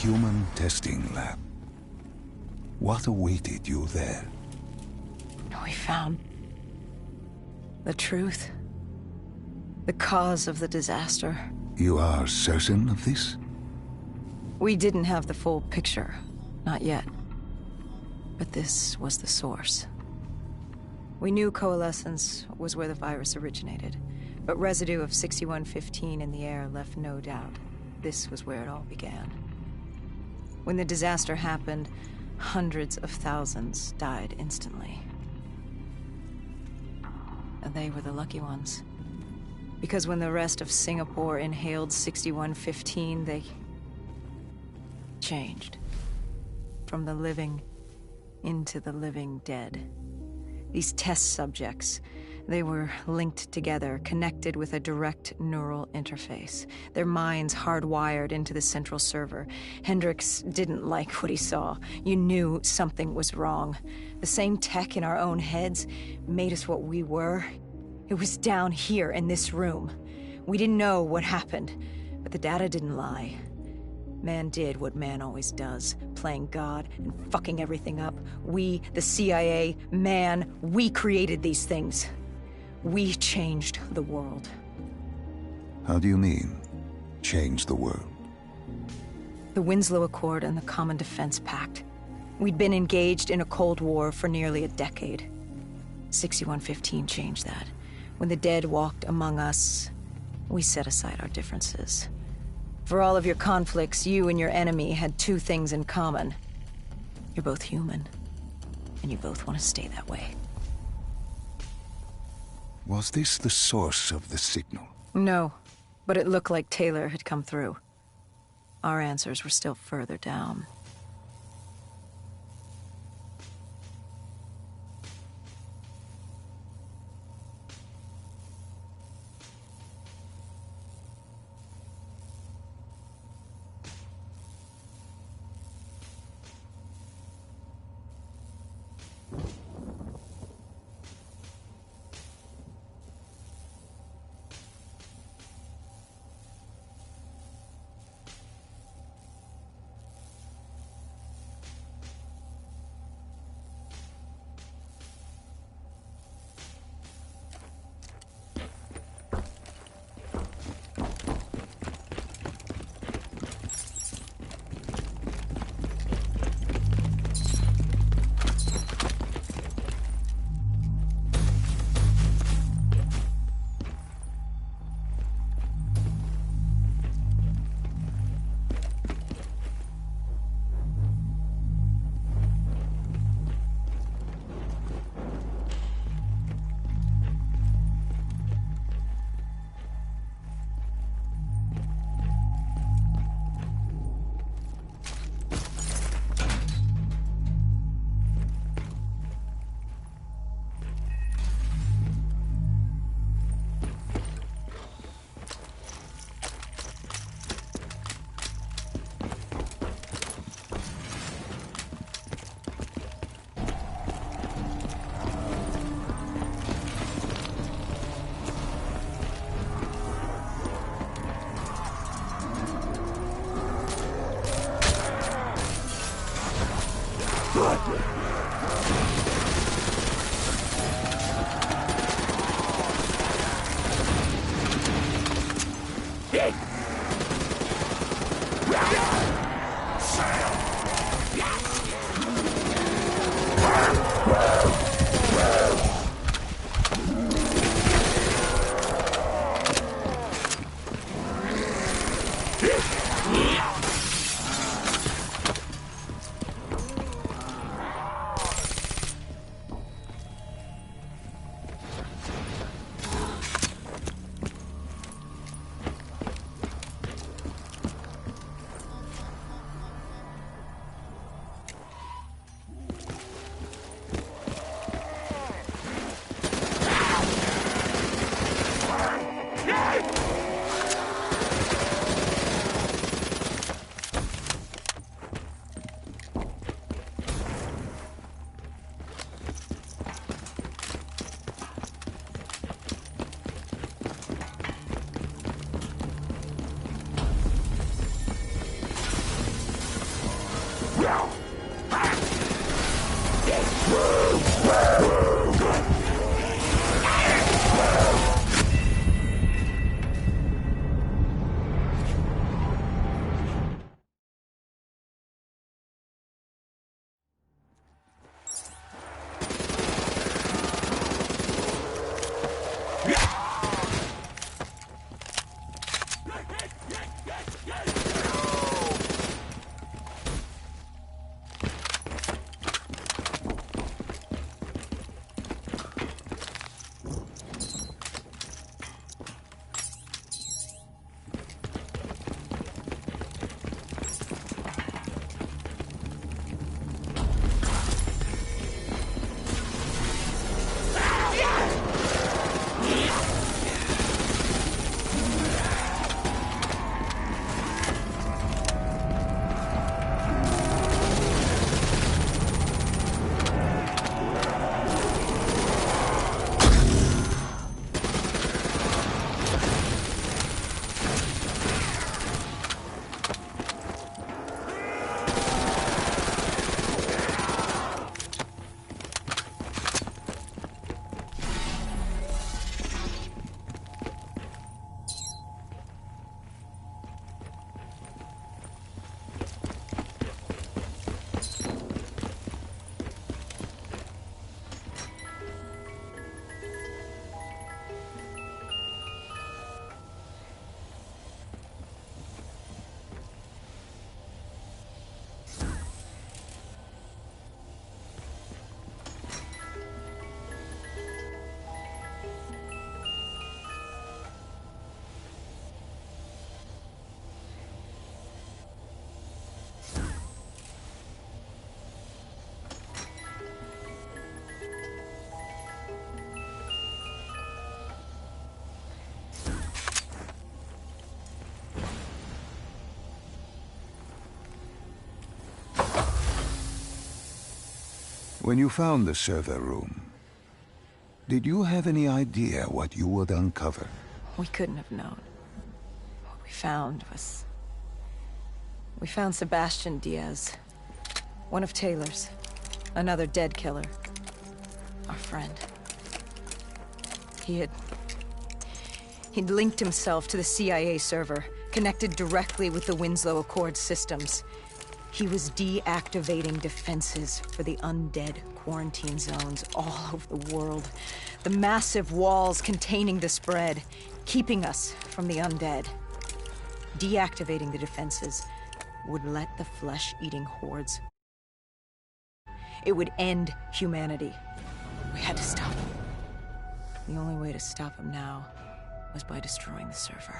human testing lab. What awaited you there? We found the truth. The cause of the disaster. You are certain of this? We didn't have the full picture. Not yet. But this was the source. We knew coalescence was where the virus originated, but residue of 6115 in the air left no doubt. This was where it all began. When the disaster happened, hundreds of thousands died instantly. And they were the lucky ones. Because when the rest of Singapore inhaled 6115, they changed. From the living into the living dead. These test subjects, they were linked together, connected with a direct neural interface. Their minds hardwired into the central server. Hendricks didn't like what he saw. You knew something was wrong. The same tech in our own heads made us what we were. It was down here in this room. We didn't know what happened, but the data didn't lie. Man did what man always does, playing God and fucking everything up. We, the CIA, man, we created these things. We changed the world. How do you mean, change the world? The Winslow Accord and the Common Defense Pact. We'd been engaged in a Cold War for nearly a decade. 6115 changed that. When the dead walked among us, we set aside our differences. For all of your conflicts, you and your enemy had two things in common. You're both human, and you both want to stay that way. Was this the source of the signal? No, but it looked like Taylor had come through. Our answers were still further down. When you found the server room, did you have any idea what you would uncover? We couldn't have known. What we found was... We found Sebastian Diaz. One of Taylor's. Another dead killer. Our friend. He'd linked himself to the CIA server, connected directly with the Winslow Accord systems. He was deactivating defenses for the undead quarantine zones all over the world. The massive walls containing the spread, keeping us from the undead. Deactivating the defenses would let the flesh-eating hordes. It would end humanity. We had to stop him. The only way to stop him now was by destroying the server.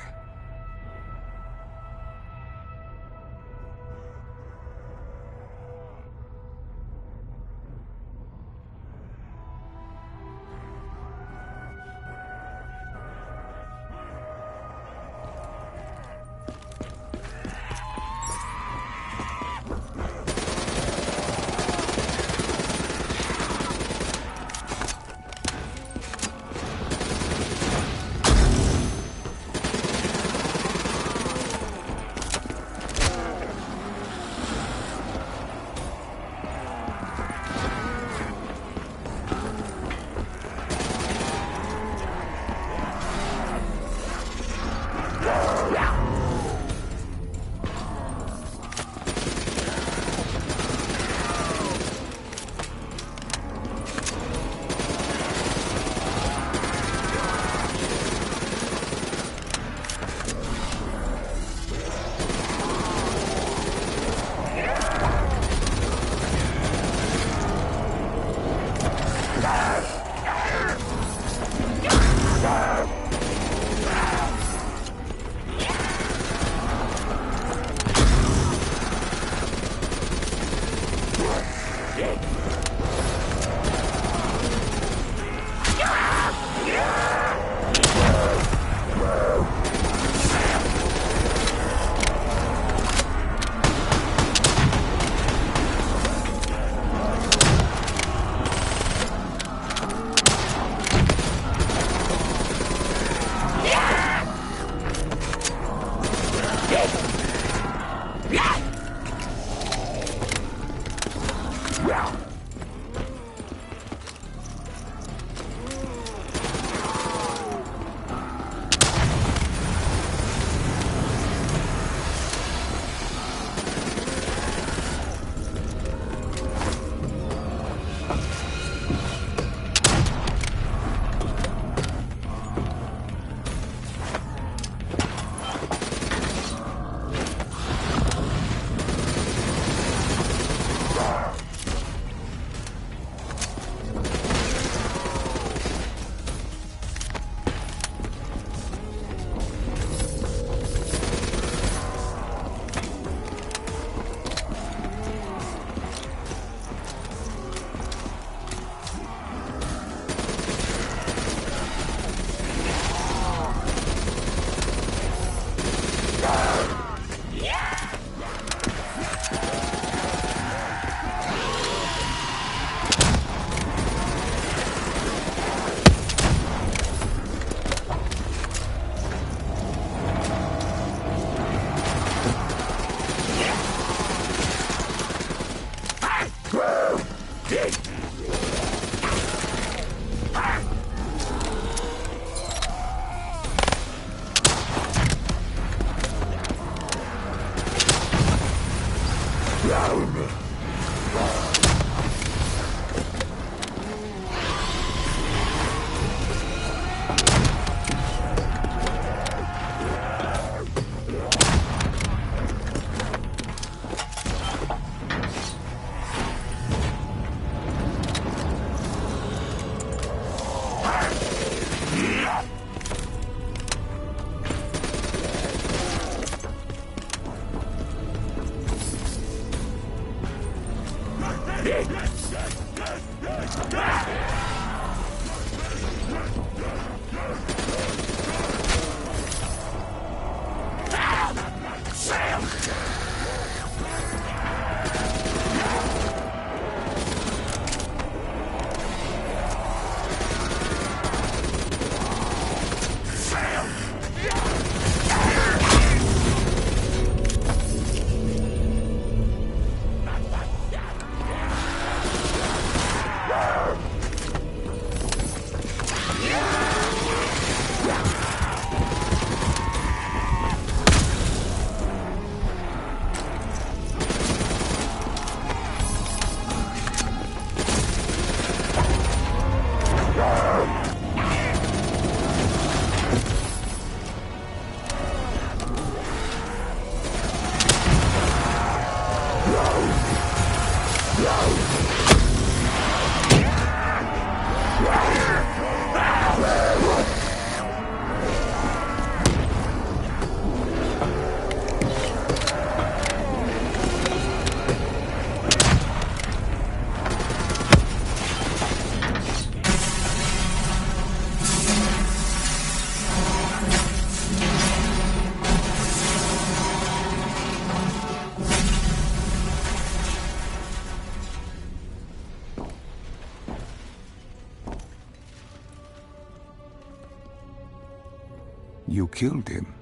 You killed him.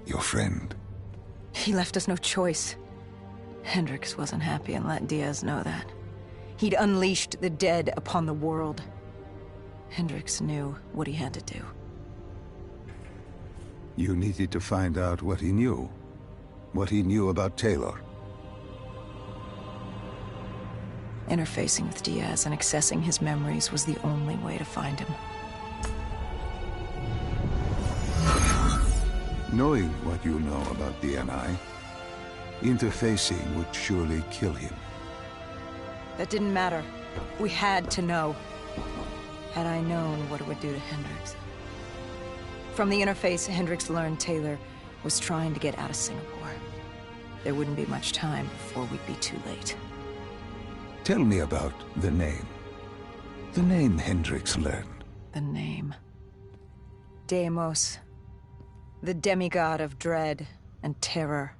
Your friend. He left us no choice. Hendricks wasn't happy and let Diaz know that. He'd unleashed the dead upon the world. Hendricks knew what he had to do. You needed to find out what he knew. What he knew about Taylor. Interfacing with Diaz and accessing his memories was the only way to find him. Knowing what you know about DNI, interfacing would surely kill him. That didn't matter. We had to know. Had I known what it would do to Hendricks. From the interface, Hendricks learned Taylor was trying to get out of Singapore. There wouldn't be much time before we'd be too late. Tell me about the name. The name Hendricks learned. The name. Deimos. The demigod of dread and terror.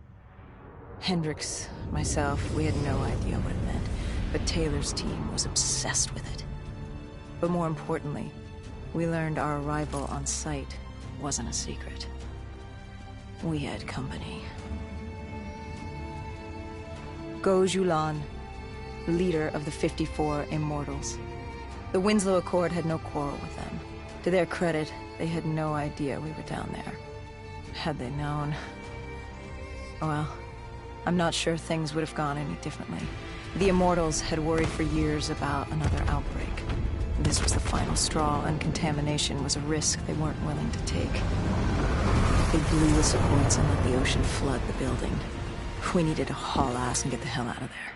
Hendricks, myself, we had no idea what it meant, but Taylor's team was obsessed with it. But more importantly, we learned our arrival on site wasn't a secret. We had company. Go Julan, leader of the 54 Immortals. The Winslow Accord had no quarrel with them. To their credit, they had no idea we were down there. Had they known... well, I'm not sure things would have gone any differently. The Immortals had worried for years about another outbreak. This was the final straw, and contamination was a risk they weren't willing to take. They blew the supports and let the ocean flood the building. We needed to haul ass and get the hell out of there.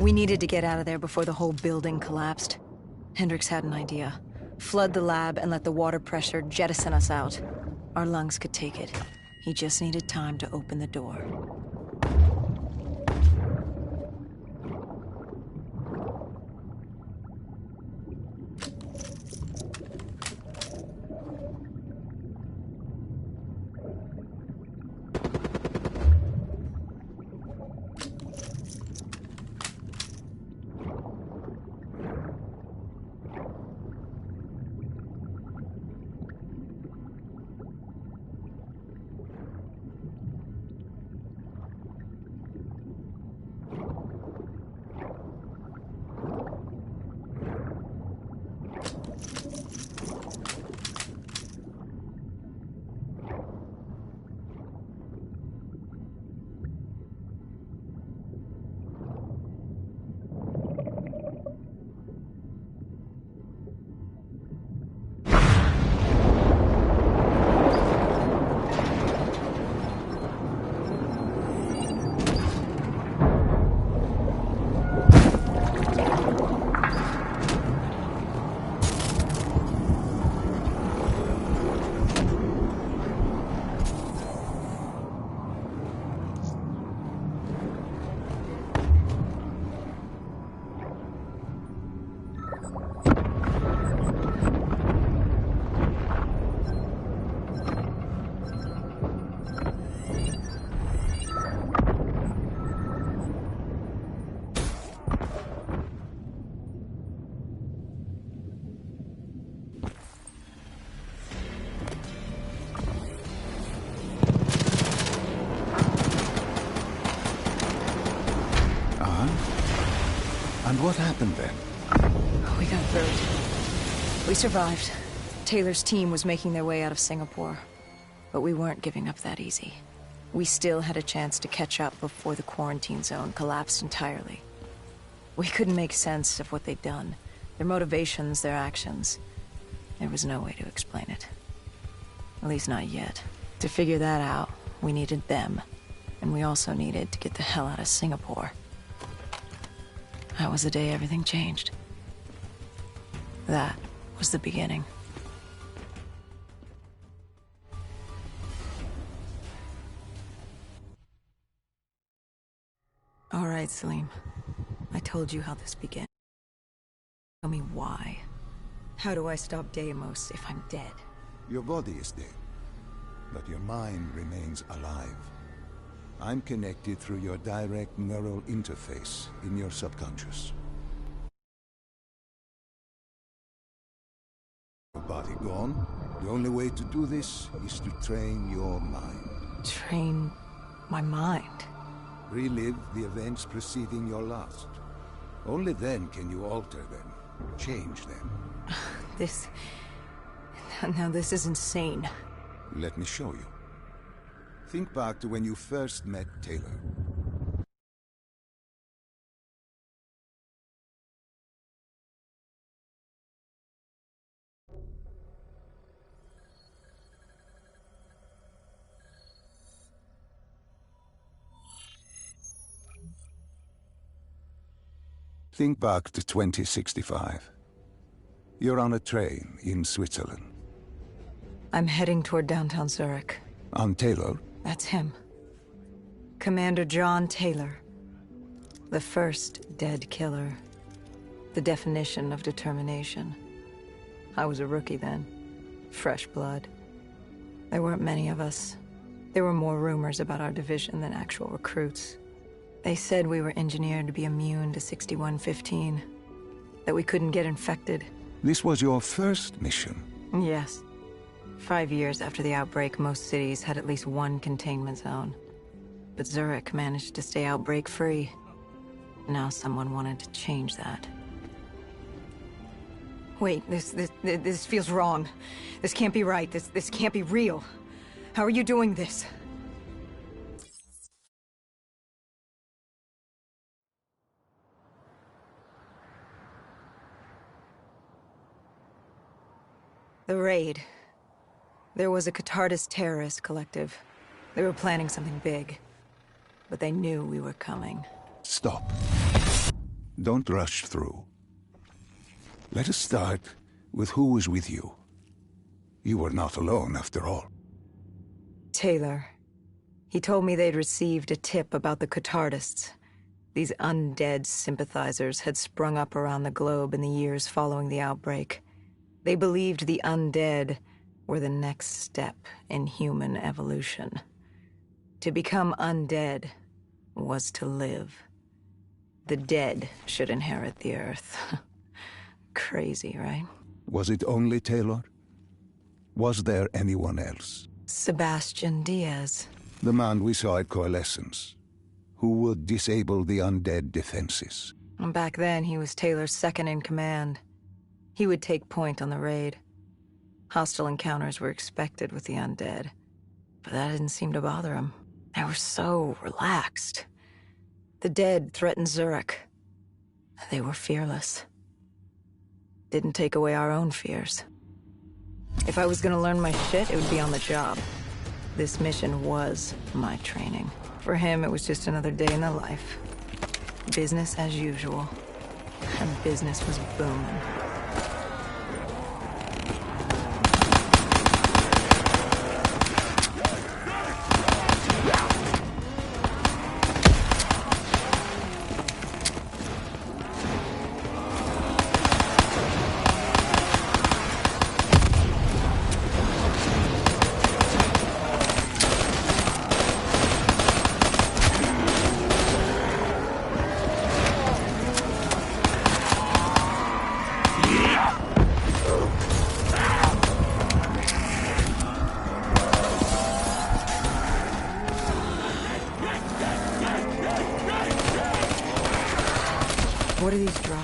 We needed to get out of there before the whole building collapsed. Hendricks had an idea. Flood the lab and let the water pressure jettison us out. Our lungs could take it. He just needed time to open the door. What happened then? We got through it. We survived. Taylor's team was making their way out of Singapore. But we weren't giving up that easy. We still had a chance to catch up before the quarantine zone collapsed entirely. We couldn't make sense of what they'd done. Their motivations, their actions. There was no way to explain it. At least not yet. To figure that out, we needed them. And we also needed to get the hell out of Singapore. That was the day everything changed. That was the beginning. All right, Salim. I told you how this began. Tell me why. How do I stop Deimos if I'm dead? Your body is dead, but your mind remains alive. I'm connected through your direct neural interface in your subconscious. Your body gone, the only way to do this is to train your mind. Train my mind? Relive the events preceding your last. Only then can you alter them, change them. Now this is insane. Let me show you. Think back to when you first met Taylor. Think back to 2065. You're on a train in Switzerland. I'm heading toward downtown Zurich. On Taylor? That's him. Commander John Taylor. The first dead killer. The definition of determination. I was a rookie then. Fresh blood. There weren't many of us. There were more rumors about our division than actual recruits. They said we were engineered to be immune to 6115. That we couldn't get infected. This was your first mission? Yes. 5 years after the outbreak, most cities had at least one containment zone. But Zurich managed to stay outbreak-free. Now someone wanted to change that. Wait, this feels wrong. This can't be right. This can't be real. How are you doing this? The raid. There was a Catardist terrorist collective. They were planning something big. But they knew we were coming. Stop. Don't rush through. Let us start with who was with you. You were not alone, after all. Taylor. He told me they'd received a tip about the Catardists. These undead sympathizers had sprung up around the globe in the years following the outbreak. They believed the undead were the next step in human evolution. To become undead was to live. The dead should inherit the earth. Crazy, right? Was it only Taylor? Was there anyone else? Sebastian Diaz. The man we saw at Coalescence, who would disable the undead defenses. Back then, he was Taylor's second in command. He would take point on the raid. Hostile encounters were expected with the undead, but that didn't seem to bother him. They were so relaxed. The dead threatened Zurich. They were fearless. Didn't take away our own fears. If I was gonna learn my shit, it would be on the job. This mission was my training. For him, it was just another day in the life. Business as usual. And business was booming.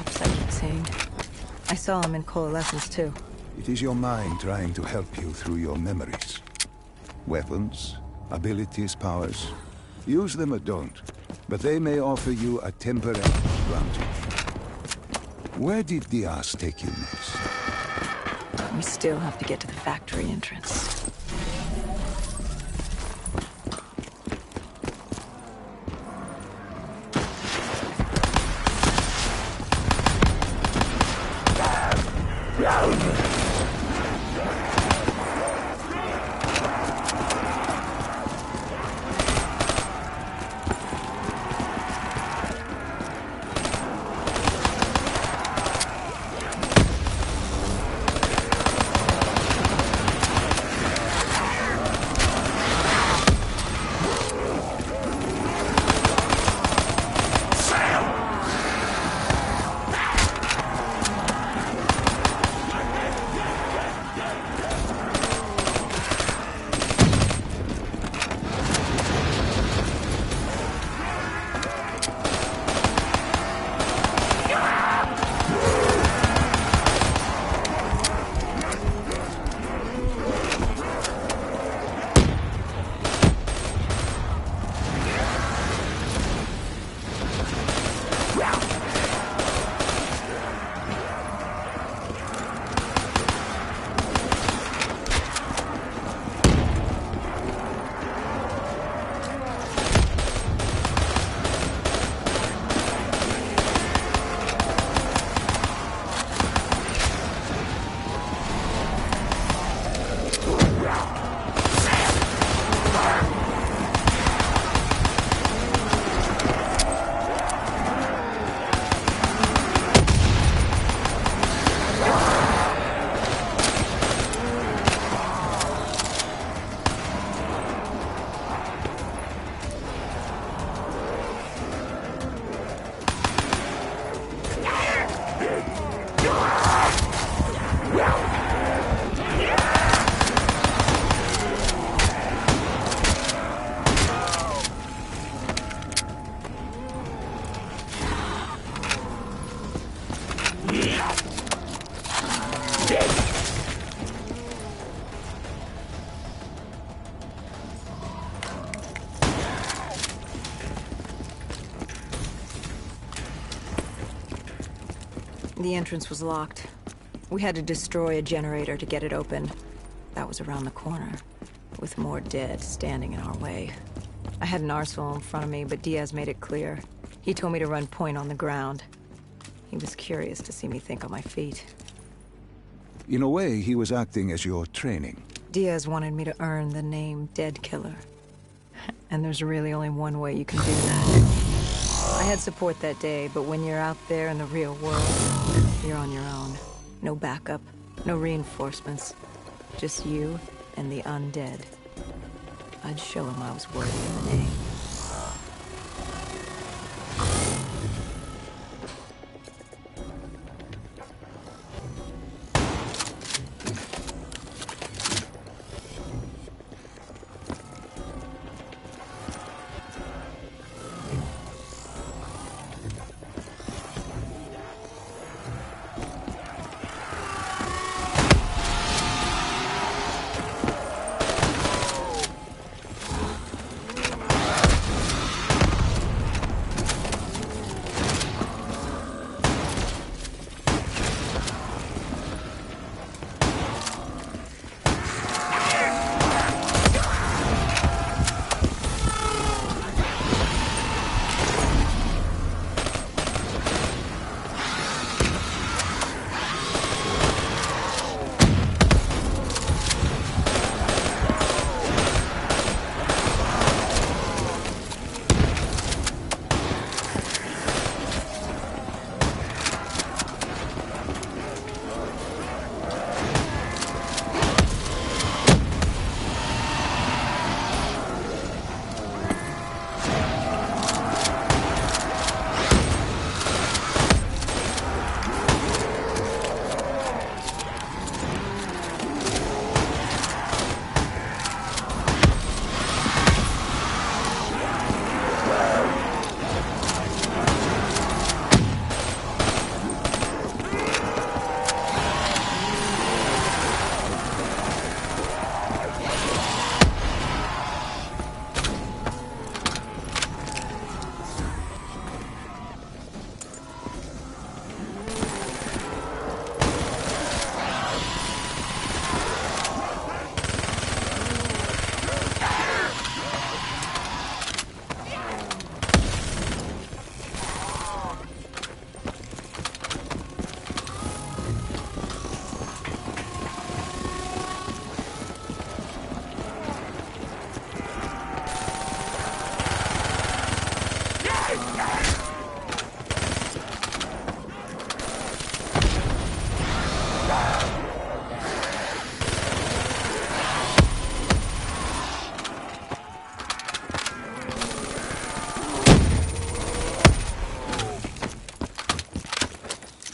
corpse I keep seeing. I saw him in coalescence, too. It is your mind trying to help you through your memories. Weapons, abilities, powers. Use them or don't, but they may offer you a temporary advantage. Where did Diaz take you next? We still have to get to the factory entrance. The entrance was locked. We had to destroy a generator to get it open. That was around the corner, with more dead standing in our way. I had an arsenal in front of me, but Diaz made it clear. He told me to run point on the ground. He was curious to see me think on my feet. In a way, he was acting as your training. Diaz wanted me to earn the name Dead Killer. And there's really only one way you can do that. I had support that day, but when you're out there in the real world, you're on your own. No backup, no reinforcements. Just you and the undead. I'd show him I was worthy of the name.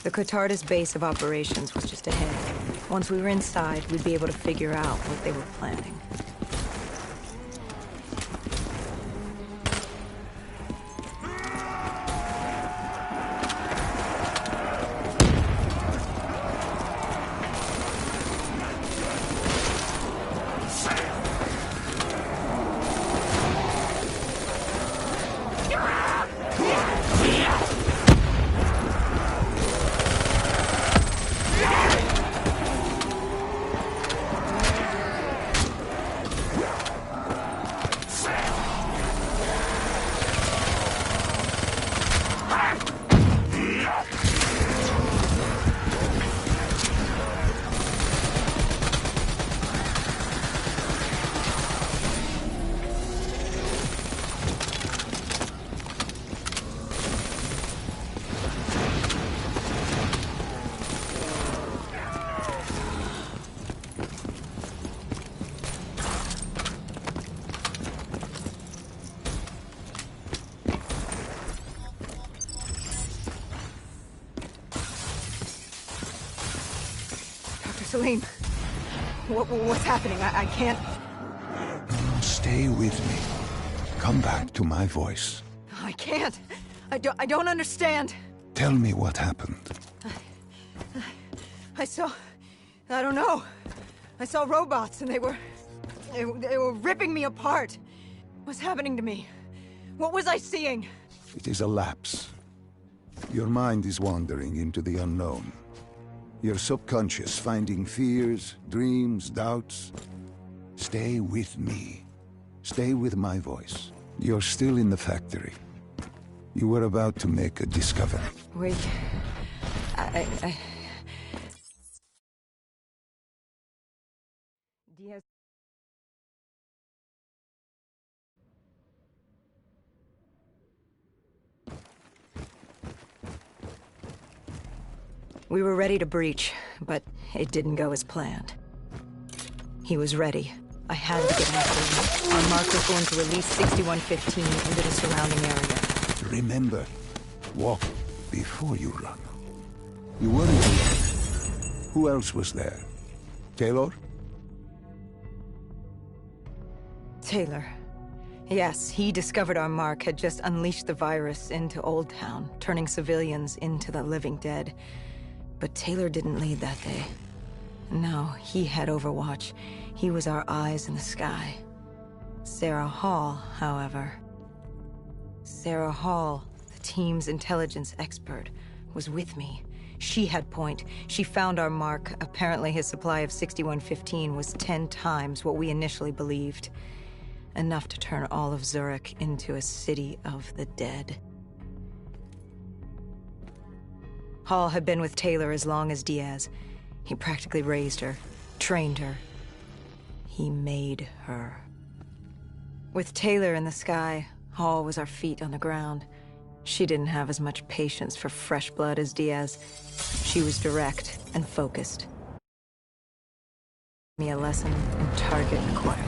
The Catardus base of operations was just ahead. Once we were inside, we'd be able to figure out what they were planning. Celine, what's happening? I can't... Stay with me. Come back to my voice. I can't. I don't understand. Tell me what happened. I don't know. I saw robots and they were ripping me apart. What's happening to me? What was I seeing? It is a lapse. Your mind is wandering into the unknown. Your subconscious finding fears, dreams, doubts. Stay with me. Stay with my voice. You're still in the factory. You were about to make a discovery. Wait... Diaz... We were ready to breach, but it didn't go as planned. He was ready. I had to get after him. Our mark was going to release 6115 into the surrounding area. Remember, walk before you run. You weren't alone. Who else was there? Taylor? Taylor. Yes, he discovered our mark had just unleashed the virus into Old Town, turning civilians into the living dead. But Taylor didn't lead that day. No, he had Overwatch. He was our eyes in the sky. Sarah Hall, however... Sarah Hall, the team's intelligence expert, was with me. She had point. She found our mark. Apparently his supply of 6115 was 10 times what we initially believed. Enough to turn all of Zurich into a city of the dead. Hall had been with Taylor as long as Diaz. He practically raised her, trained her. He made her. With Taylor in the sky, Hall was our feet on the ground. She didn't have as much patience for fresh blood as Diaz. She was direct and focused. Me a lesson in target acquired.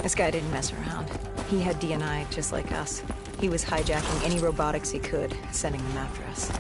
This guy didn't mess around. He had DNI just like us. He was hijacking any robotics he could, sending them after us.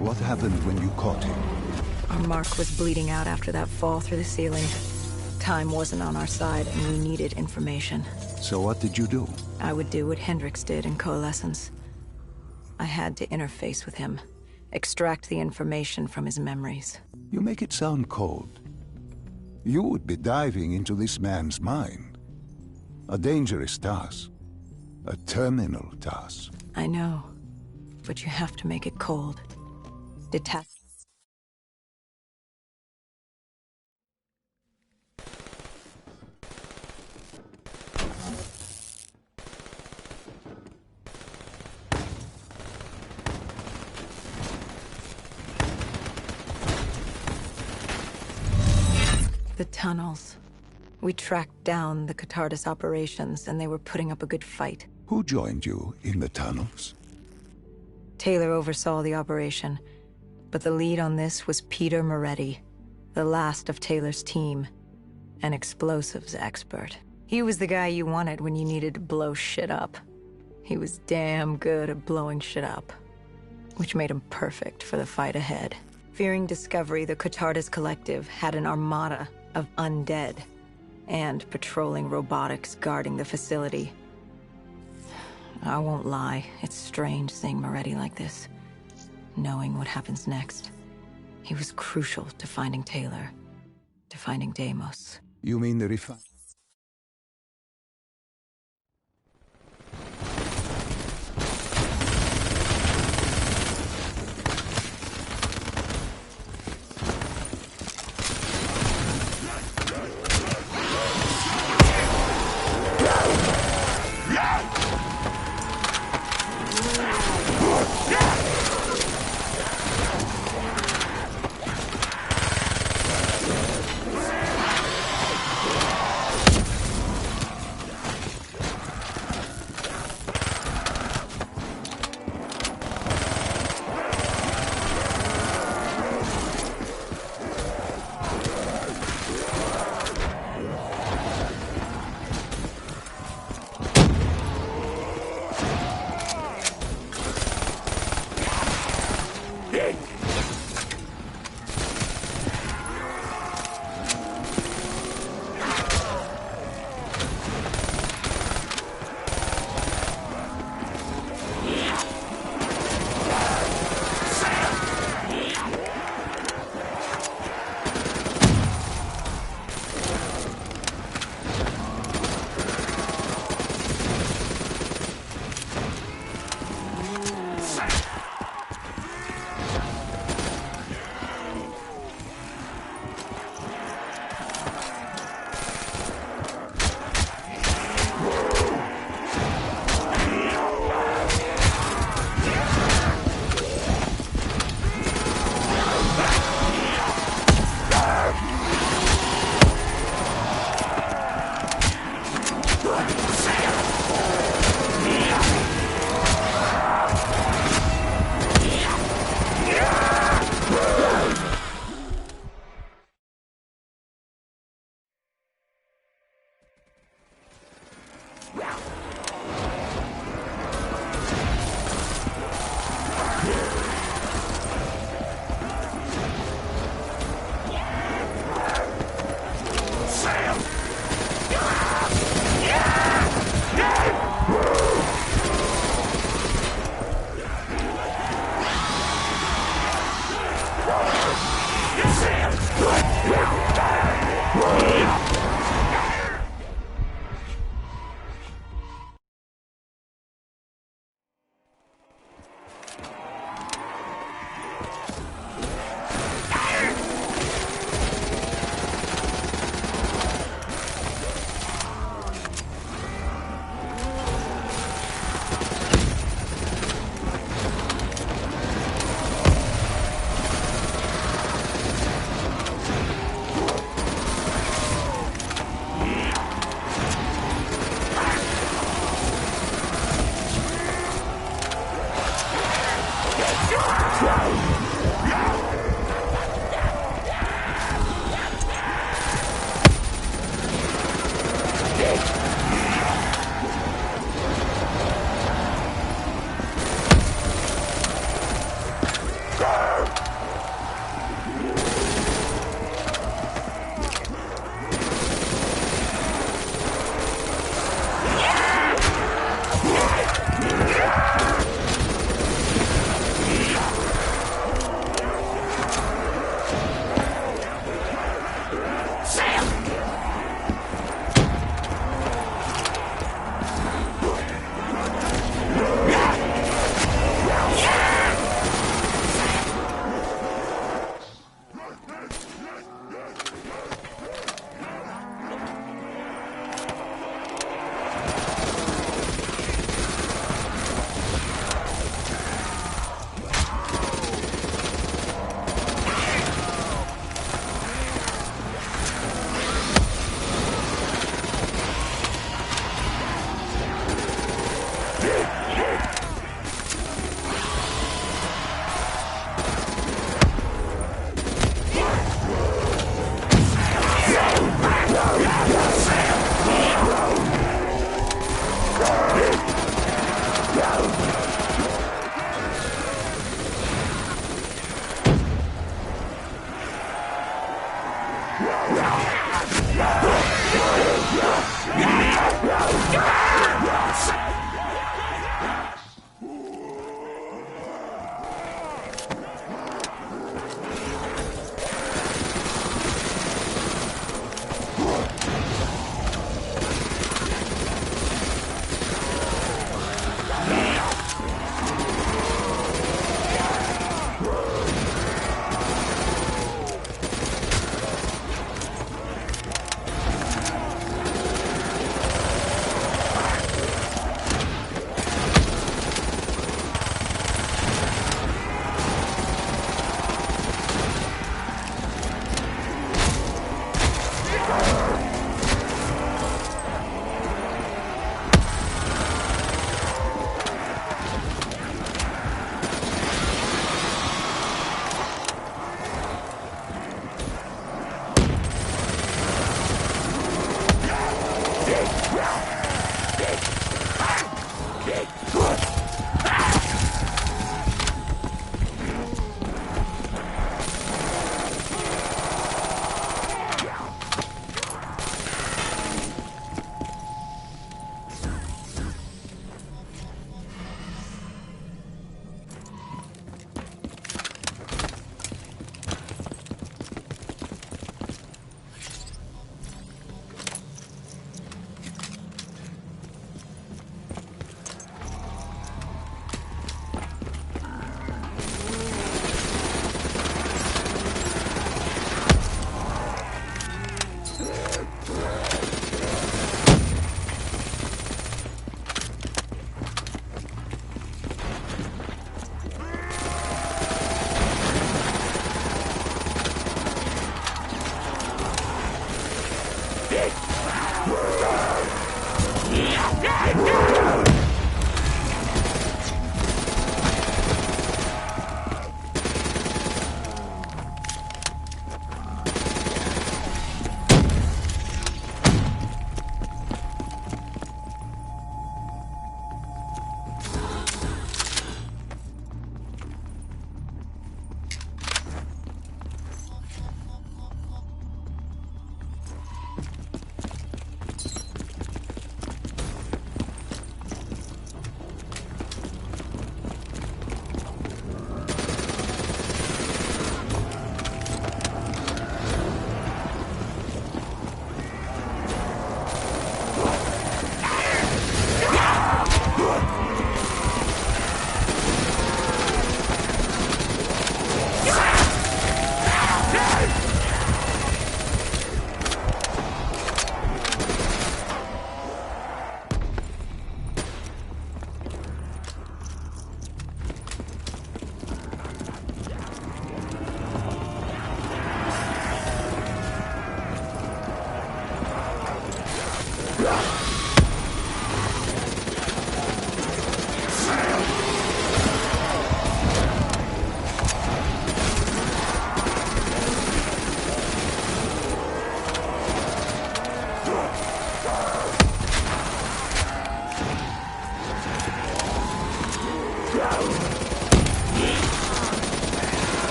What happened when you caught him? Our mark was bleeding out after that fall through the ceiling. Time wasn't on our side, and we needed information. So what did you do? I would do what Hendrix did in Coalescence. I had to interface with him, extract the information from his memories. You make it sound cold. You would be diving into this man's mind. A dangerous task. A terminal task. I know, but you have to make it cold. Detach. The tunnels. We tracked down the Catardus operations, and they were putting up a good fight. Who joined you in the tunnels? Taylor oversaw the operation, but the lead on this was Peter Moretti, the last of Taylor's team, an explosives expert. He was the guy you wanted when you needed to blow shit up. He was damn good at blowing shit up, which made him perfect for the fight ahead. Fearing discovery, the Catardus Collective had an armada of undead and patrolling robotics guarding the facility. I won't lie, it's strange seeing Moretti like this, knowing what happens next. He was crucial to finding Taylor, to finding Deimos. You mean the refine?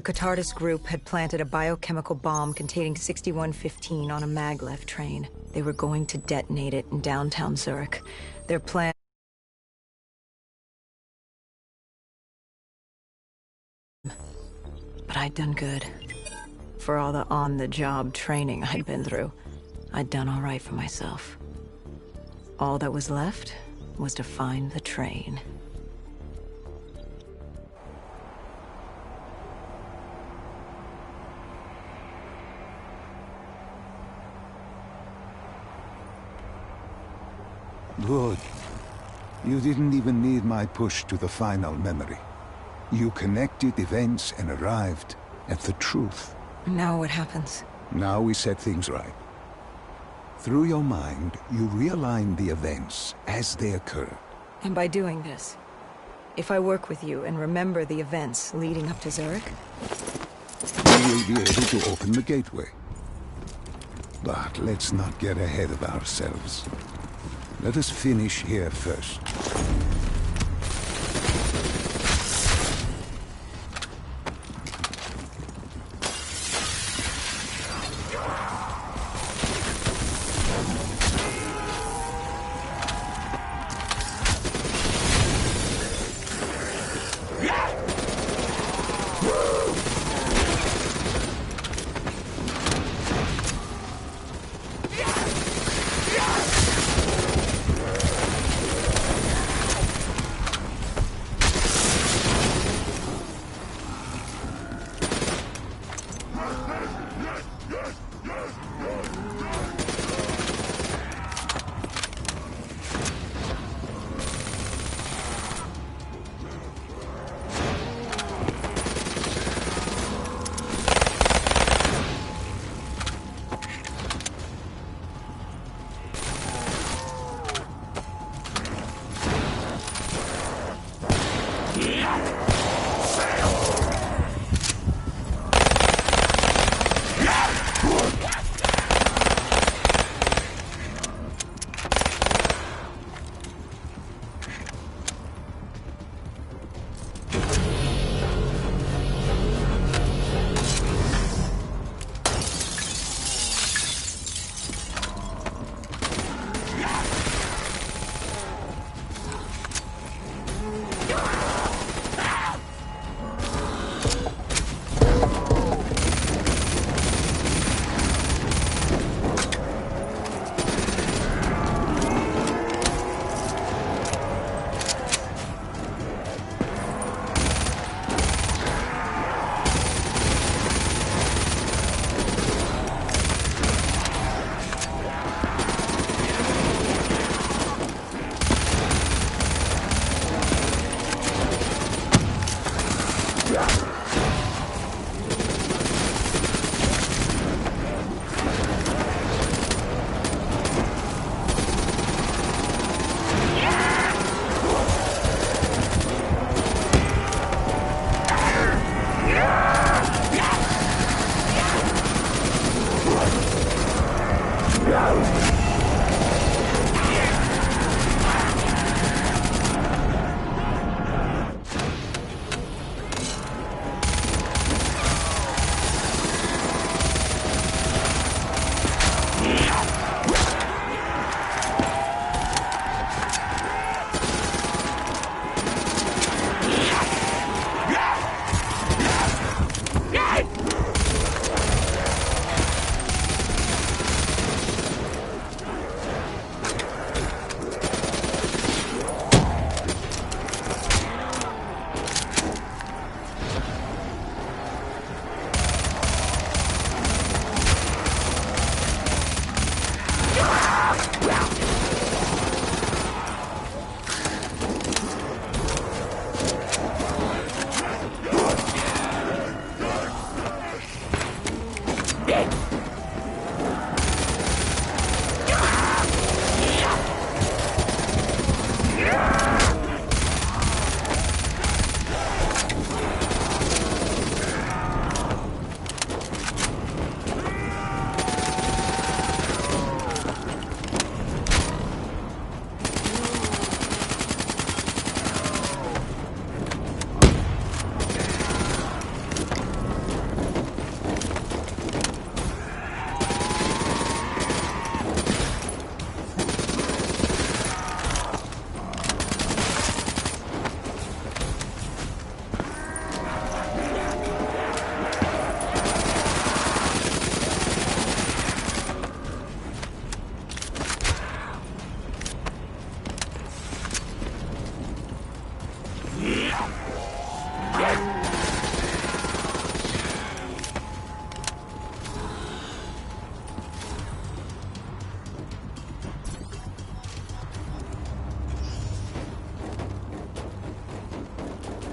Catardus group had planted a biochemical bomb containing 6115 on a maglev train. They were going to detonate it in downtown Zurich. Their plan... But I'd done good. For all the on-the-job training I'd been through, I'd done all right for myself. All that was left was to find the train. Good. You didn't even need my push to the final memory. You connected events and arrived at the truth. Now what happens? Now we set things right. Through your mind, you realign the events as they occurred. And by doing this, if I work with you and remember the events leading up to Zurich, we will be able to open the gateway. But let's not get ahead of ourselves. Let us finish here first.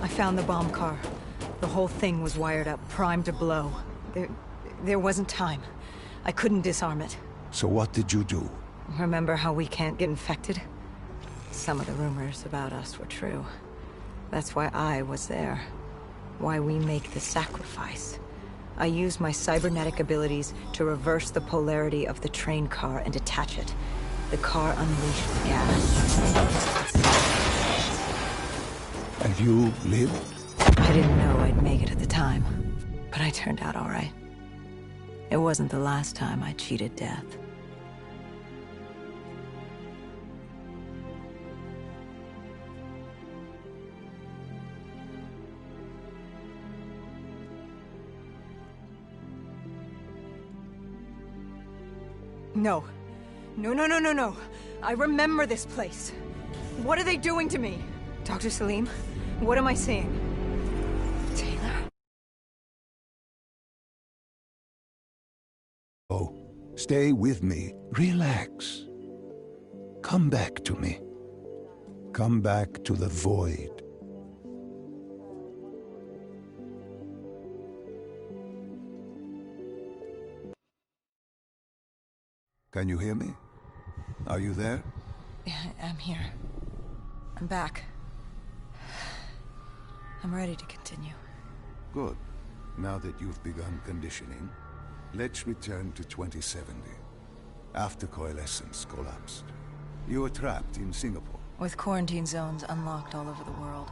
I found the bomb car. The whole thing was wired up, primed to blow. There wasn't time. I couldn't disarm it. So what did you do? Remember how we can't get infected? Some of the rumors about us were true. That's why I was there. Why we make the sacrifice. I used my cybernetic abilities to reverse the polarity of the train car and detach it. The car unleashed gas. And you lived? I didn't know I'd make it at the time, but I turned out all right. It wasn't the last time I cheated death. No. No. I remember this place. What are they doing to me? Dr. Salim, what am I seeing? Taylor? Oh, stay with me. Relax. Come back to me. Come back to the void. Can you hear me? Are you there? Yeah, I'm here. I'm back. I'm ready to continue. Good. Now that you've begun conditioning, let's return to 2070. After Coalescence collapsed. You were trapped in Singapore. With quarantine zones unlocked all over the world,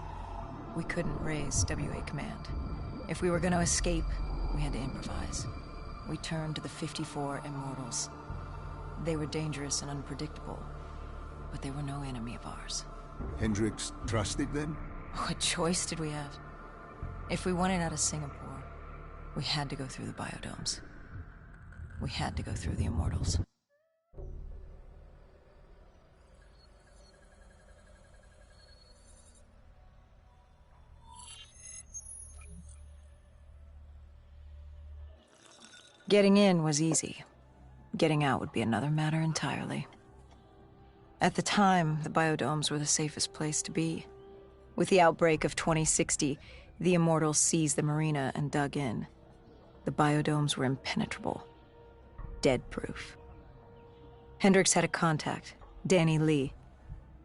we couldn't raise WA command. If we were going to escape, we had to improvise. We turned to the 54 Immortals. They were dangerous and unpredictable, but they were no enemy of ours. Hendricks trusted them? What choice did we have? If we wanted out of Singapore, we had to go through the biodomes. We had to go through the Immortals. Getting in was easy. Getting out would be another matter entirely. At the time, the biodomes were the safest place to be. With the outbreak of 2060, the Immortals seized the marina and dug in. The biodomes were impenetrable. Dead-proof. Hendricks had a contact, Danny Lee.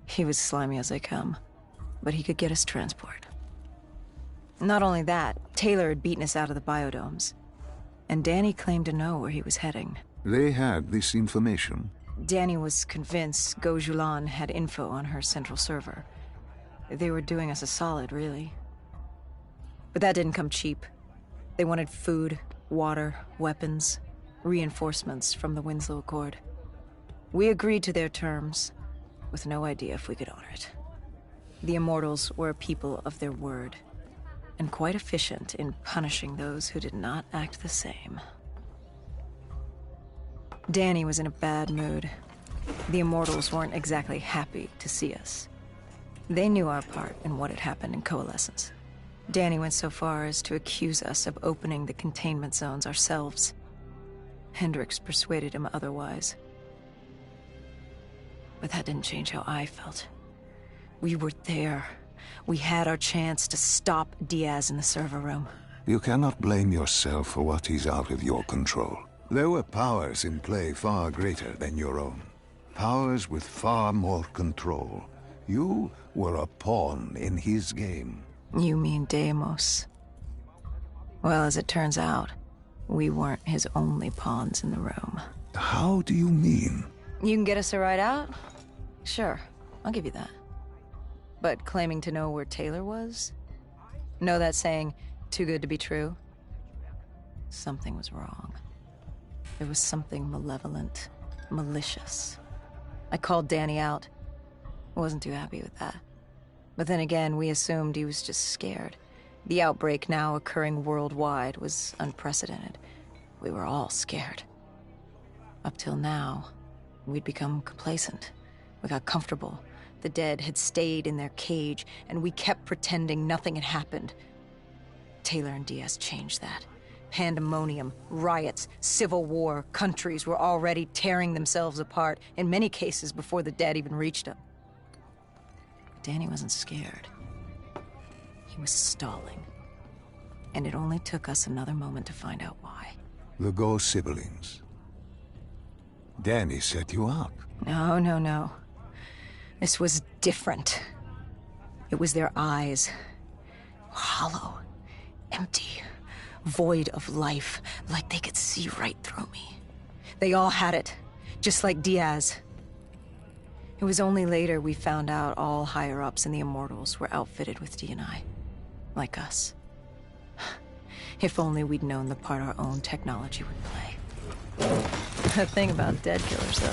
He was slimy as they come, but he could get us transport. Not only that, Taylor had beaten us out of the biodomes, and Danny claimed to know where he was heading. They had this information. Danny was convinced Gojulan had info on her central server. They were doing us a solid, really. But that didn't come cheap. They wanted food, water, weapons, reinforcements from the Winslow Accord. We agreed to their terms, with no idea if we could honor it. The Immortals were a people of their word, and quite efficient in punishing those who did not act the same. Danny was in a bad mood. The Immortals weren't exactly happy to see us. They knew our part in what had happened in Coalescence. Danny went so far as to accuse us of opening the containment zones ourselves. Hendricks persuaded him otherwise. But that didn't change how I felt. We were there. We had our chance to stop Diaz in the server room. You cannot blame yourself for what is out of your control. There were powers in play far greater than your own. Powers with far more control. You were a pawn in his game. You mean Deimos? Well, as it turns out, we weren't his only pawns in the room. How do you mean? You can get us a ride out? Sure, I'll give you that. But claiming to know where Taylor was? Know that saying, too good to be true? Something was wrong. There was something malevolent, malicious. I called Danny out. Wasn't too happy with that. But then again, we assumed he was just scared. The outbreak now occurring worldwide was unprecedented. We were all scared. Up till now, we'd become complacent. We got comfortable. The dead had stayed in their cage, and we kept pretending nothing had happened. Taylor and Diaz changed that. Pandemonium, riots, civil war, countries were already tearing themselves apart, in many cases before the dead even reached them. But Danny wasn't scared. He was stalling. And it only took us another moment to find out why. The Ghost siblings. Danny set you up. No, no, no. This was different. It was their eyes. Hollow. Empty. Void of life. Like they could see right through me. They all had it. Just like Diaz. It was only later we found out all higher-ups in the Immortals were outfitted with D&I. Like us. If only we'd known the part our own technology would play. The thing about dead killers, though,